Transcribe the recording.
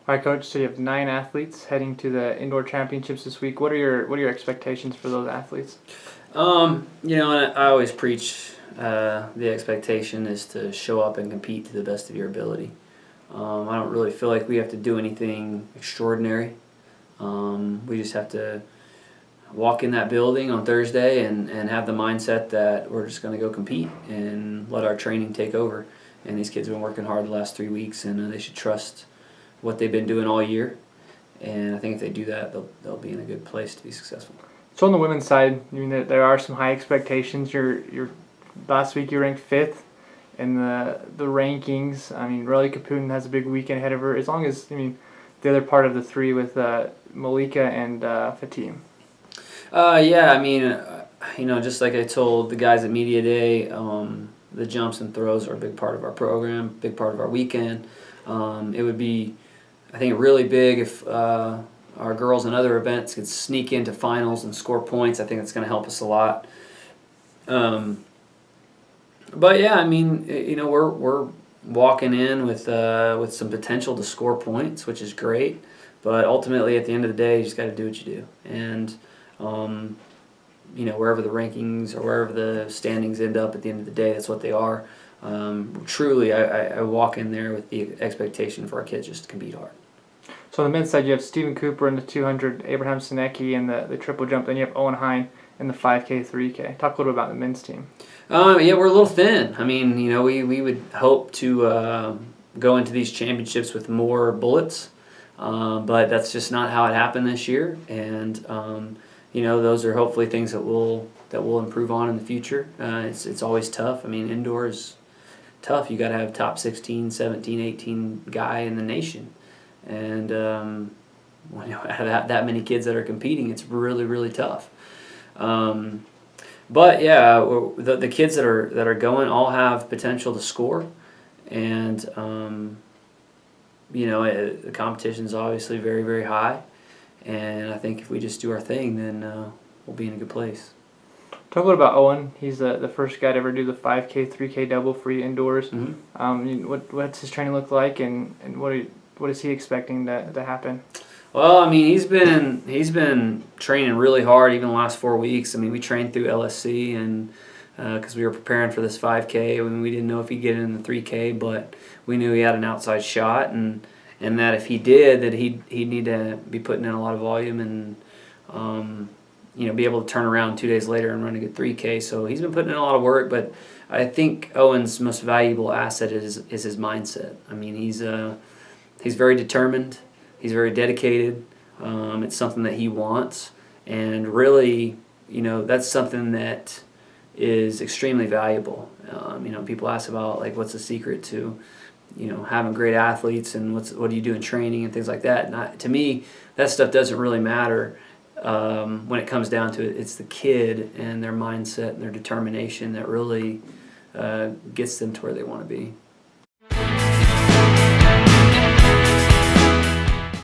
All right, Coach. So you have 9 athletes heading to the indoor championships this week. What are your expectations for those athletes? And I always preach the expectation is to show up and compete to the best of your ability. I don't really feel like we have to do anything extraordinary. We just have to walk in that building on Thursday and have the mindset that we're just going to go compete and let our training take over. And these kids have been working hard the last 3 weeks, and they should trust what they've been doing all year. And I think if they do that, they'll be in a good place to be successful. So on the women's side, I mean, there are some high expectations. Last week you ranked 5th in the rankings. I mean, Riley Caputin has a big weekend ahead of her. As long as the other part of the 3 with Malika and Fatim. Just like I told the guys at Media Day, the jumps and throws are a big part of our program, big part of our weekend. It would be, I think, really big if our girls in other events could sneak into finals and score points. I think it's going to help us a lot. We're walking in with some potential to score points, which is great. But ultimately, at the end of the day, you just got to do what you do. And wherever the rankings or wherever the standings end up at the end of the day, that's what they are. Truly, I walk in there with the expectation for our kids just to compete hard. So on the men's side, you have Stephen Cooper in the 200, Abraham Sinecki in the triple jump, then you have Owen Hine in the 5K, 3K. Talk a little bit about the men's team. We're a little thin. I mean, we would hope to go into these championships with more bullets, but that's just not how it happened this year. And those are hopefully things that we'll improve on in the future. It's always tough. I mean, indoor is tough. You got to have top 16, 17, 18 guy in the nation. And when you have that many kids that are competing, it's really, really tough. The kids that are going all have potential to score, and the competition is obviously very, very high. And I think if we just do our thing, then we'll be in a good place. Talk a little about Owen. He's the first guy to ever do the 5K, 3K double free indoors. Mm-hmm. What's his training look like, and what is he expecting to happen? Well, I mean, he's been training really hard even the last 4 weeks. I mean, we trained through LSC and because we were preparing for this 5K. I mean, we didn't know if he'd get in the 3K, but we knew he had an outside shot, and that if he did, that he'd need to be putting in a lot of volume and be able to turn around 2 days later and run a good 3K. So he's been putting in a lot of work, but I think Owen's most valuable asset is his mindset. I mean, he's very determined. He's very dedicated. It's something that he wants, and really, that's something that is extremely valuable. People ask about what's the secret to, having great athletes and what do you do in training and things like that. And to me, that stuff doesn't really matter when it comes down to it. It's the kid and their mindset and their determination that really gets them to where they want to be.